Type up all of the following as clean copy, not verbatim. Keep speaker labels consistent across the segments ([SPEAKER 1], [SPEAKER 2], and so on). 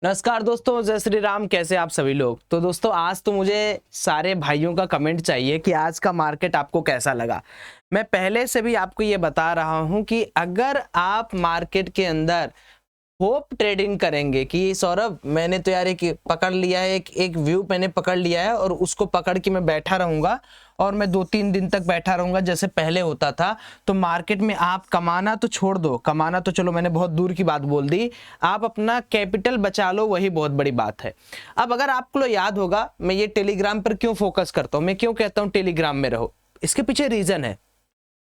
[SPEAKER 1] नमस्कार दोस्तों, जय श्री राम। कैसे आप सभी लोग। तो दोस्तों आज तो मुझे सारे भाइयों का कमेंट चाहिए कि आज का मार्केट आपको कैसा लगा। मैं पहले से भी आपको ये बता रहा हूं कि अगर आप मार्केट के अंदर होप ट्रेडिंग करेंगे कि सौरभ मैंने तो यार एक पकड़ लिया है, एक व्यू मैंने पकड़ लिया है और उसको पकड़ के मैं बैठा रहूंगा और मैं 2-3 दिन तक बैठा रहूंगा जैसे पहले होता था, तो मार्केट में आप कमाना तो छोड़ दो, कमाना तो चलो मैंने बहुत दूर की बात बोल दी, आप अपना कैपिटल बचा लो, वही बहुत बड़ी बात है। अब अगर आपको याद होगा मैं ये टेलीग्राम पर क्यों फोकस करता हूं, मैं क्यों कहता हूं टेलीग्राम में रहो, इसके पीछे रीजन है।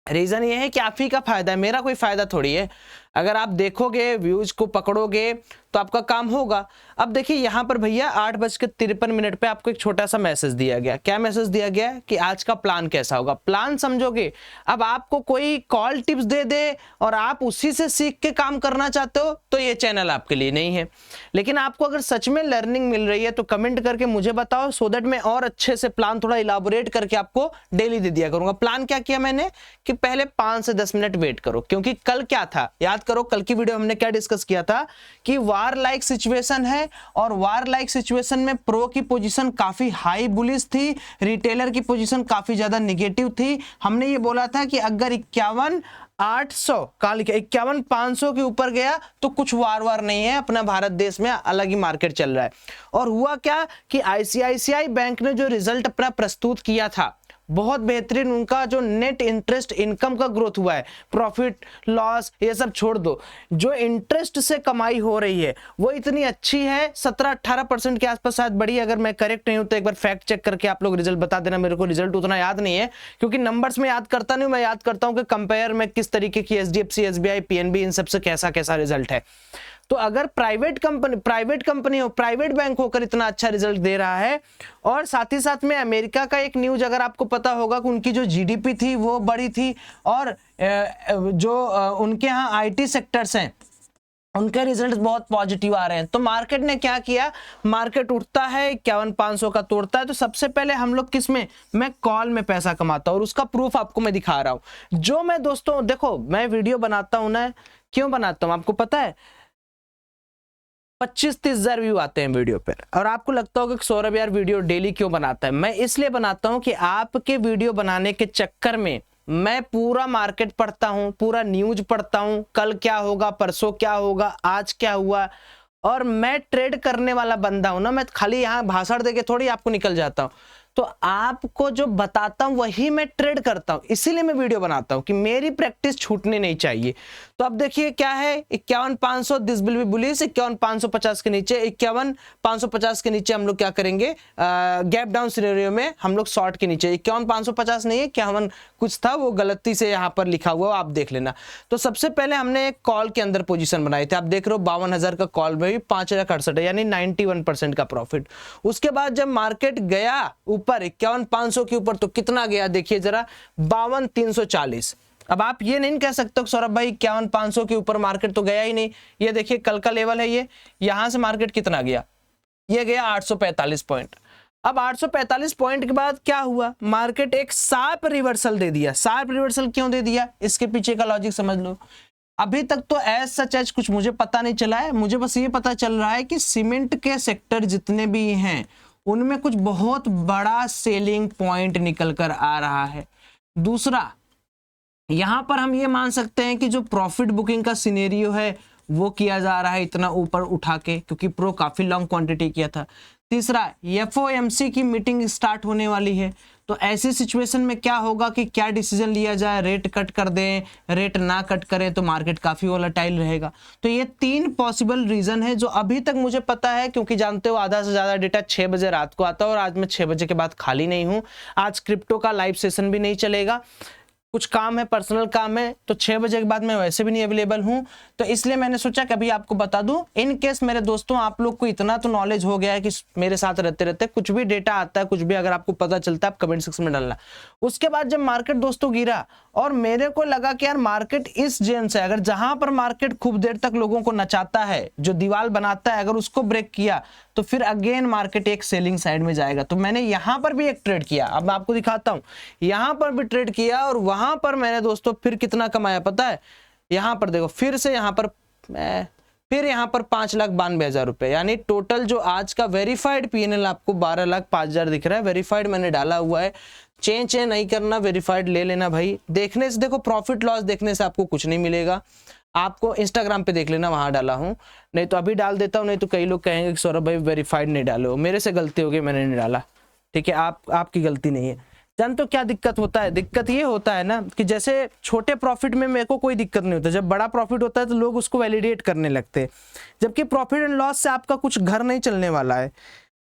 [SPEAKER 1] रीजन ये है कि आप ही का फायदा है, मेरा कोई फायदा थोड़ी है। अगर आप देखोगे व्यूज को पकड़ोगे तो आपका काम होगा। अब देखिए यहाँ पर भैया 8:53 पे आपको एक छोटा सा मैसेज दिया गया। क्या मैसेज दिया गया कि आज का प्लान कैसा होगा। प्लान समझोगे। अब आपको कोई कॉल टिप्स दे दे और आप उसी से सीख के काम करना चाहते हो तो ये चैनल आपके लिए नहीं है। लेकिन आपको अगर सच में लर्निंग मिल रही है तो कमेंट करके मुझे बताओ, सो दैट मैं और अच्छे से प्लान थोड़ा इलाबोरेट करके आपको डेली दे दिया करूंगा। प्लान क्या किया मैंने कि पहले 5 से 10 मिनट वेट करो, क्योंकि कल क्या था याद करो। कल की वीडियो हमने क्या डिस्कस किया था कि वार लाइक सिचुएशन है और वार लाइक सिचुएशन में प्रो की पोजीशन काफी हाई बुलिश थी, रिटेलर की पोजीशन काफी ज्यादा निगेटिव थी। हमने ये बोला था कि अगर 51,800 काल के 51,500 के ऊपर गया तो कुछ वार नहीं है, अपना भारत देश में अलग ही मार्केट चल रहा है। और हुआ क्या कि आईसीआईसीआई बैंक ने जो रिजल्ट अपना प्रस्तुत किया था बहुत बेहतरीन, उनका जो नेट इंटरेस्ट इनकम का ग्रोथ हुआ है, प्रॉफिट लॉस ये सब छोड़ दो, जो इंटरेस्ट से कमाई हो रही है वो इतनी अच्छी है, 17-18% के आसपास शायद बढ़ी। अगर मैं करेक्ट नहीं हूं तो एक बार फैक्ट चेक करके आप लोग रिजल्ट बता देना, मेरे को रिजल्ट उतना याद नहीं है क्योंकि नंबर्स में याद करता नहीं, मैं याद करता हूं कि कंपेयर में किस तरीके की एचडीएफसी, एसबीआई, पीएनबी इन सबसे कैसा कैसा रिजल्ट है। तो अगर प्राइवेट कंपनी हो, प्राइवेट बैंक होकर इतना अच्छा रिजल्ट दे रहा है, और साथ ही साथ में अमेरिका का एक न्यूज अगर आपको पता होगा कि उनकी जो जीडीपी थी वो बड़ी थी और जो उनके यहाँ आईटी सेक्टर्स हैं उनके रिजल्ट बहुत पॉजिटिव आ रहे हैं। तो मार्केट ने क्या किया, मार्केट उठता है 51,500 का तोड़ता है तो सबसे पहले हम लोग किस में, मैं कॉल में पैसा कमाता हूं और उसका प्रूफ आपको मैं दिखा रहा हूं। जो मैं दोस्तों देखो मैं वीडियो बनाता हूं ना, क्यों बनाता हूं आपको पता है, 25-30 हजार व्यू आते हैं वीडियो पर, और आपको लगता होगा कि सौरभ यार वीडियो डेली क्यों बनाता है। मैं इसलिए बनाता हूं कि आपके वीडियो बनाने के चक्कर में मैं पूरा मार्केट पढ़ता हूं, पूरा न्यूज पढ़ता हूं, कल क्या होगा, परसों क्या होगा, आज क्या हुआ, और मैं ट्रेड करने वाला बंदा हूं ना। मैं खाली यहां भाषण देके थोड़ी आपको निकल जाता हूं, तो आपको जो बताता हूं वही मैं ट्रेड करता हूं, इसीलिए मैं वीडियो बनाता हूं कि मेरी प्रैक्टिस छूटनी नहीं चाहिए। तो अब देखिए क्या है, 51,500 दिस विल बी बुलिश, 51,550 के नीचे, 51,550 के नीचे हम लोग क्या करेंगे, गैप डाउन सिनेरियो में हम लोग शॉर्ट के नीचे, 51,550 नहीं है 51 कुछ था, वो गलती से यहाँ पर लिखा हुआ आप देख लेना। तो सबसे पहले हमने एक कॉल के अंदर पोजीशन बनाई थी, आप देख रहे हो 52,000 का कॉल में भी 5,068 है, यानी 91% का प्रॉफिट। उसके बाद जब मार्केट गया ऊपर 51,500 के ऊपर तो कितना गया देखिए जरा, 52,340। अब आप ये नहीं कह सकते सौरभ भाई 51,500 के ऊपर मार्केट तो गया ही नहीं। ये देखिए कल का लेवल है, ये यहां से मार्केट कितना गया, ये गया 845 पॉइंट। अब 845 पॉइंट के बाद क्या हुआ, मार्केट एक शार्प रिवर्सल दे दिया। शार्प रिवर्सल क्यों दे दिया, इसके पीछे का लॉजिक समझ लो। अभी तक तो एज सच एज कुछ मुझे पता नहीं चला है, मुझे बस ये पता चल रहा है कि सीमेंट के सेक्टर जितने भी हैं उनमें कुछ बहुत बड़ा सेलिंग पॉइंट निकल कर आ रहा है। दूसरा, यहां पर हम ये मान सकते हैं कि जो प्रॉफिट बुकिंग का सिनेरियो है वो किया जा रहा है इतना ऊपर उठा के, क्योंकि प्रो काफी लॉन्ग क्वांटिटी किया था। तीसरा, एफओएमसी की मीटिंग स्टार्ट होने वाली है, तो ऐसी सिचुएशन में क्या होगा कि क्या डिसीजन लिया जाए, रेट कट कर दें, रेट ना कट करें, तो मार्केट काफी वोलेटाइल रहेगा। तो ये 3 पॉसिबल रीजन है जो अभी तक मुझे पता है, क्योंकि जानते हो आधा से ज्यादा डेटा 6 बजे रात को आता है और आज मैं 6 बजे के बाद खाली नहीं हूं। आज क्रिप्टो का लाइव सेशन भी नहीं चलेगा, कुछ काम है, पर्सनल काम है, तो 6 बजे के बाद मैं वैसे भी नहीं अवेलेबल हूं। तो इसलिए मैंने सोचा कि अभी आपको बता दूं, इन केस मेरे दोस्तों आप लोग को इतना तो नॉलेज हो गया है कि मेरे साथ रहते रहते कुछ भी डेटा आता है, कुछ भी अगर आपको पता चलता है आप कमेंट सेक्शन में डालना। उसके बाद जब मार्केट दोस्तों गिरा और मेरे को लगा कि यार मार्केट इस जेन से, अगर जहां पर मार्केट खूब देर तक लोगों को नचाता है, जो दीवार बनाता है, अगर उसको ब्रेक किया तो फिर अगेन मार्केट एक सेलिंग साइड में जाएगा। तो मैंने यहां पर भी एक ट्रेड किया, अब मैं आपको दिखाता हूं, यहां पर भी ट्रेड किया और वहां पर मैंने दोस्तों फिर कितना कमाया पता है, यहां पर देखो फिर से, यहां पर मैं फिर यहाँ पर 5,92,000 रुपये, यानी टोटल जो आज का वेरीफाइड पीएनएल आपको 12,05,000 दिख रहा है। वेरीफाइड मैंने डाला हुआ है, चेंज नहीं करना, वेरीफाइड ले लेना भाई। देखने से देखो, प्रॉफिट लॉस देखने से आपको कुछ नहीं मिलेगा, आपको इंस्टाग्राम पे देख लेना, वहां डाला हूं, नहीं तो अभी डाल देता हूं, नहीं तो कई लोग कहेंगे कि सौरभ भाई वेरीफाइड नहीं डाले हो, मेरे से गलती हो गई, मैंने नहीं डाला, ठीक है, आपकी गलती नहीं है। जान तो क्या दिक्कत होता है, दिक्कत ये होता है ना कि जैसे छोटे प्रॉफिट में मेरे को कोई दिक्कत नहीं होता, जब बड़ा प्रॉफिट होता है तो लोग उसको वैलिडेट करने लगते हैं, जबकि प्रॉफिट एंड लॉस से आपका कुछ घर नहीं चलने वाला है।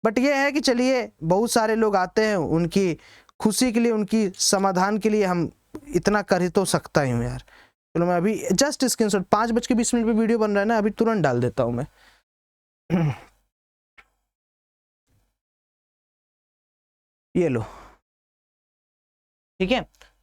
[SPEAKER 1] बट ये है कि चलिए, बहुत सारे लोग आते हैं, उनकी खुशी के लिए, उनकी समाधान के लिए हम इतना कर ही तो सकता ही हूँ यार। चलो मैं अभी जस्ट स्क्रीनशॉट 5:20 पे वीडियो बन रहा है ना, अभी तुरंत डाल देता हूँ मैं। ये लो, ठीक है,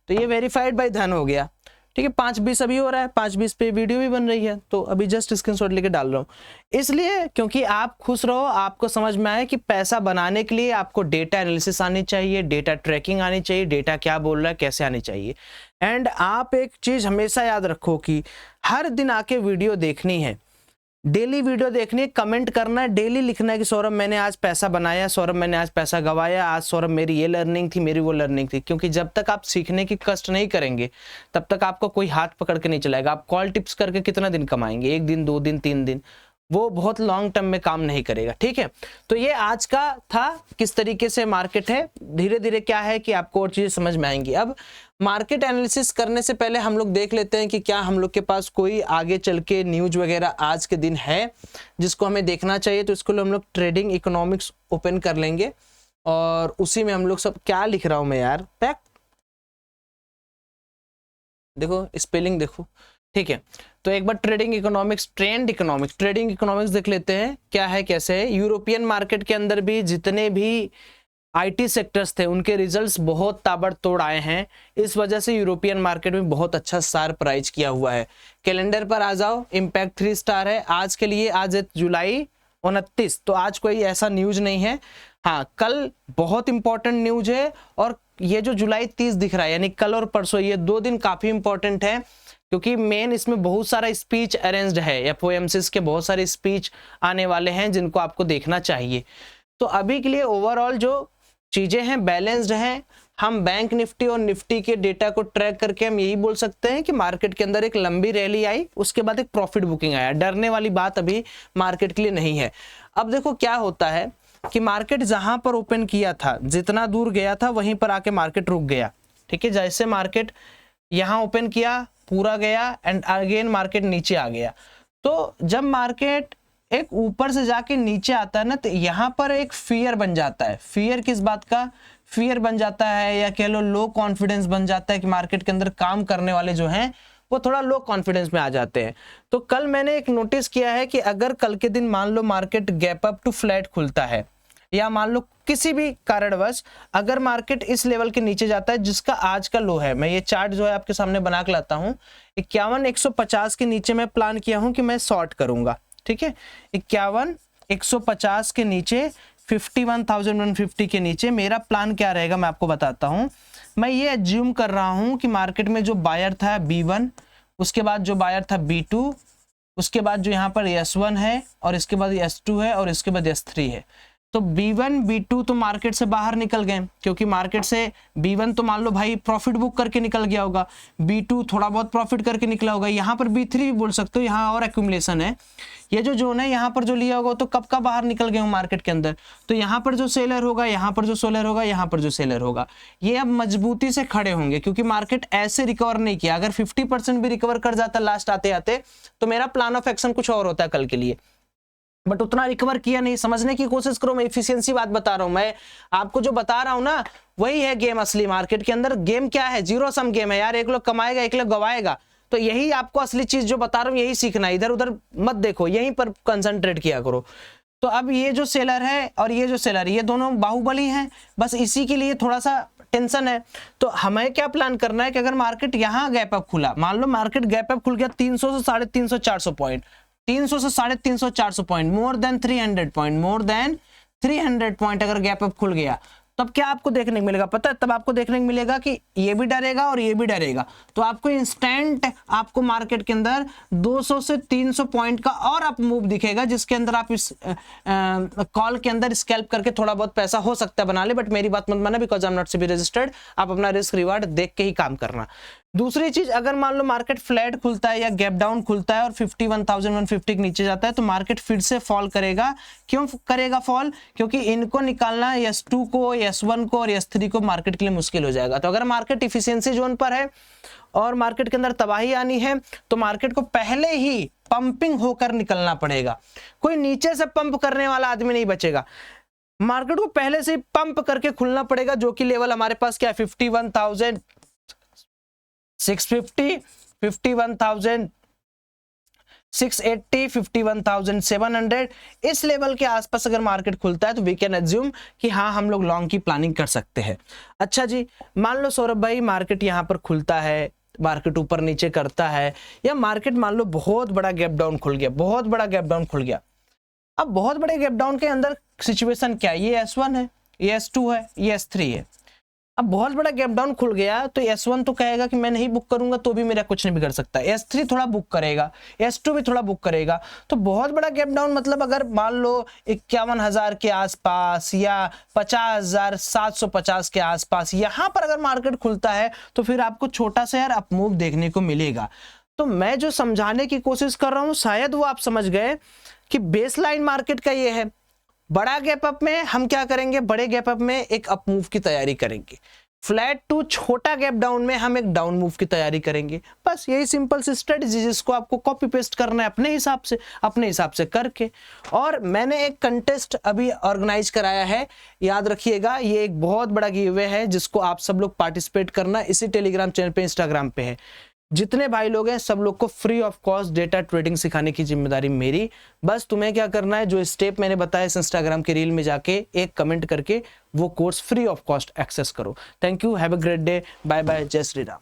[SPEAKER 1] तो ये वेरीफाइड बाय धन हो गया, ठीक है। 5:20 अभी हो रहा है, 5:20 पे वीडियो भी बन रही है, तो अभी जस्ट स्क्रीनशॉट लेके डाल रहा हूँ, इसलिए क्योंकि आप खुश रहो, आपको समझ में आए कि पैसा बनाने के लिए आपको डेटा एनालिसिस आनी चाहिए, डेटा ट्रैकिंग आनी चाहिए, डेटा क्या बोल रहा है कैसे आनी चाहिए। एंड आप एक चीज हमेशा याद रखो कि हर दिन आके वीडियो देखनी है, डेली वीडियो देखनी है, कमेंट करना है, डेली लिखना है कि सौरभ मैंने आज पैसा बनाया, सौरभ मैंने आज पैसा गवाया, आज सौरभ मेरी ये लर्निंग थी, मेरी वो लर्निंग थी। क्योंकि जब तक आप सीखने की कष्ट नहीं करेंगे तब तक आपको कोई हाथ पकड़ के नहीं चलाएगा। आप कॉल टिप्स करके कितना दिन कमाएंगे, 1 दिन 2 दिन 3 दिन, वो बहुत लॉन्ग टर्म में काम नहीं करेगा, ठीक है। तो ये आज का था, किस तरीके से मार्केट है, धीरे धीरे क्या है कि आपको और चीजें समझ में आएंगी। अब मार्केट एनालिसिस करने से पहले हम लोग देख लेते हैं कि क्या हम लोग के पास कोई आगे चल के न्यूज वगैरह आज के दिन है जिसको हमें देखना चाहिए। तो इसको हम लोग ट्रेडिंग इकोनॉमिक्स ओपन कर लेंगे और उसी में हम लोग सब, क्या लिख रहा हूं मैं यार, पैक देखो, स्पेलिंग देखो, ठीक है। तो एक बार trading economics, trend economics, trading economics देख लेते हैं क्या है कैसे है। यूरोपियन मार्केट के अंदर भी जितने भी आईटी सेक्टर्स थे उनके रिजल्ट्स बहुत ताबड़तोड़ आए हैं, इस वजह से यूरोपियन मार्केट में बहुत अच्छा सरप्राइज किया हुआ है। कैलेंडर पर आ जाओ, इम्पैक्ट 3 स्टार है आज के लिए, आज है जुलाई 29, तो आज कोई ऐसा न्यूज नहीं है। हाँ, कल बहुत इंपॉर्टेंट न्यूज है, और ये जो जुलाई 30 दिख रहा है यानी कल और परसों, ये 2 दिन काफी इंपॉर्टेंट है, क्योंकि मेन इसमें बहुत सारा स्पीच अरेंज्ड है, एफओएमसी के बहुत सारे स्पीच आने वाले हैं जिनको आपको देखना चाहिए। तो अभी के लिए ओवरऑल जो चीजें हैं बैलेंस्ड हैं। हम बैंक निफ्टी और निफ्टी के डेटा को ट्रैक करके हम यही बोल सकते हैं कि मार्केट के अंदर एक लंबी रैली आई, उसके बाद एक प्रॉफिट बुकिंग आया। डरने वाली बात अभी मार्केट के लिए नहीं है। अब देखो क्या होता है कि मार्केट जहां पर ओपन किया था, जितना दूर गया था वहीं पर आके मार्केट रुक गया, ठीक है। जैसे मार्केट यहां ओपन किया, पूरा गया, एंड अगेन मार्केट नीचे आ गया। तो जब मार्केट एक ऊपर से जाके नीचे आता है ना, तो यहाँ पर एक फियर बन जाता है। फियर किस बात का? फियर बन जाता है, या कह लो कॉन्फिडेंस बन जाता है कि मार्केट के अंदर काम करने वाले जो हैं वो थोड़ा लो कॉन्फिडेंस में आ जाते हैं। तो कल मैंने एक नोटिस किया है कि अगर कल के दिन मान लो market gap up to flat खुलता है, या मान लो किसी भी कारणवश अगर मार्केट इस लेवल के नीचे जाता है जिसका आज का लो है, मैं ये चार्ट जो है आपके सामने बना के लाता हूँ, 51,150 के नीचे मैं प्लान किया हूँ कि मैं शॉर्ट करूंगा, ठीक है। 51,150 के नीचे, 51,150 के नीचे मेरा प्लान क्या रहेगा मैं आपको बताता हूं। मैं ये एज्यूम कर रहा हूं कि मार्केट में जो बायर था B1, उसके बाद जो बायर था B2, उसके बाद जो यहाँ पर S1 है, और इसके बाद S2 है, और इसके बाद S3 है। तो B1 B2 तो मार्केट से बाहर निकल गए, क्योंकि मार्केट से B1 तो मान लो भाई प्रॉफिट बुक करके निकल गया होगा, B2 थोड़ा बहुत प्रॉफिट करके निकला होगा, यहाँ पर B3 भी बोल सकते हो, यहाँ और एक्यूमुलेशन है। ये जो जोन है यहाँ पर जो लिया होगा तो कब का बाहर निकल गए हो मार्केट के अंदर। तो यहाँ पर जो सेलर होगा, यहाँ पर जो सेलर होगा, यहाँ पर जो सेलर होगा, ये अब मजबूती से खड़े होंगे, क्योंकि मार्केट ऐसे रिकवर नहीं किया। अगर 50% भी रिकवर कर जाता लास्ट आते आते तो मेरा प्लान ऑफ एक्शन कुछ और होता है कल के लिए, बट उतना रिकवर किया नहीं। समझने की कोशिश करो, मैं एफिशिएंसी बात बता रहा हूं, मैं आपको जो बता रहा हूं ना वही है गेम। असली मार्केट के अंदर गेम क्या है? जीरो सम गेम है यार, एक लोग कमाएगा एक लोग गवाएगा। तो यही आपको असली चीज जो बता रहा हूं यही सीखना है, इधर उधर मत देखो, यहीं पर कंसंट्रेट किया करो। तो अब ये जो सेलर है और ये जो सेलर है, ये दोनों बाहुबली हैं, बस इसी के लिए थोड़ा सा टेंशन है। तो हमें क्या प्लान करना है कि अगर मार्केट यहाँ गैप अप खुला, मान लो मार्केट गैप अप खुल गया 300 से 350 400 पॉइंट, 300 से 350 400 point, more than 300 point, more than 300 point अगर गैप अप खुल गया, तब क्या आपको देखने को मिलेगा पता है? तब आपको देखने को मिलेगा कि ये भी डरेगा और ये भी डरेगा, तो आपको इंस्टेंट आपको मार्केट के अंदर 200 से 300 पॉइंट का और अप मूव दिखेगा, जिसके अंदर आप इस कॉल के अंदर स्कैल्प करके थोड़ा बहुत पैसा हो सकता है बना ले, बट मेरी बात मत माना, because I am not SEBI registered. आप अपना रिस्क रिवार्ड देख के ही काम करना। दूसरी चीज, अगर मान लो मार्केट फ्लैट खुलता है या गैप डाउन खुलता है और 51,150 के नीचे जाता है, तो मार्केट फिर से फॉल करेगा। क्यों करेगा फॉल? क्योंकि इनको निकालना S2 को, S1 को और S3 को मार्केट के लिए मुश्किल हो जाएगा। तो अगर मार्केट इफिशियंसी जोन पर है और मार्केट के अंदर तबाही आनी है, तो मार्केट को पहले ही पंपिंग होकर निकलना पड़ेगा। कोई नीचे से पंप करने वाला आदमी नहीं बचेगा, मार्केट को पहले से ही पंप करके खुलना पड़ेगा, जो कि लेवल हमारे पास क्या है 51,650, 51,680, 51,700। इस लेवल के आसपास अगर मार्केट खुलता है तो वी कैन एज्यूम कि हाँ हम लोग लॉन्ग की प्लानिंग कर सकते हैं। अच्छा जी, मान लो सौरभ भाई मार्केट यहाँ पर खुलता है, मार्केट ऊपर नीचे करता है, या मार्केट मान लो बहुत बड़ा गैप डाउन खुल गया, बहुत बड़ा गैप डाउन खुल गया। अब बहुत बड़े गैप डाउन के अंदर सिचुएशन क्या है? ये S1 है, ये S2 है, ये S3 है। अब बहुत बड़ा गैप डाउन खुल गया तो S1 तो कहेगा कि मैं नहीं बुक करूंगा तो भी मेरा कुछ नहीं बिगड़ सकता, S3 थोड़ा बुक करेगा, S2 भी थोड़ा बुक करेगा। तो बहुत बड़ा गैप डाउन मतलब अगर मान लो 51,000 के आसपास या 50,750 के आसपास यहाँ पर अगर मार्केट खुलता है, तो फिर आपको छोटा सा यार अप मूव देखने को मिलेगा। तो मैं जो समझाने की कोशिश कर रहा हूँ शायद वो आप समझ गए कि बेसलाइन मार्केट का ये है। बड़ा गैप अप में हम क्या करेंगे? बड़े गैप अप में एक अप मूव की तैयारी करेंगे, फ्लैट टू छोटा गैप डाउन में हम एक डाउन मूव की तैयारी करेंगे। बस यही सिंपल सी स्ट्रेटजी, जिसको आपको कॉपी पेस्ट करना है अपने हिसाब से करके। और मैंने एक कंटेस्ट अभी ऑर्गेनाइज कराया है, याद रखिएगा, ये एक बहुत बड़ा गिव अवे है जिसको आप सब लोग पार्टिसिपेट करना। इसी टेलीग्राम चैनल पे, इंस्टाग्राम पे है। जितने भाई लोग हैं सब लोग को free of cost data trading सिखाने की जिम्मेदारी मेरी। बस तुम्हें क्या करना है, जो स्टेप मैंने बताया इस इंस्टाग्राम के रील में जाके एक कमेंट करके वो course free of cost access करो। Thank you, have a great day, bye bye, जय श्री राम।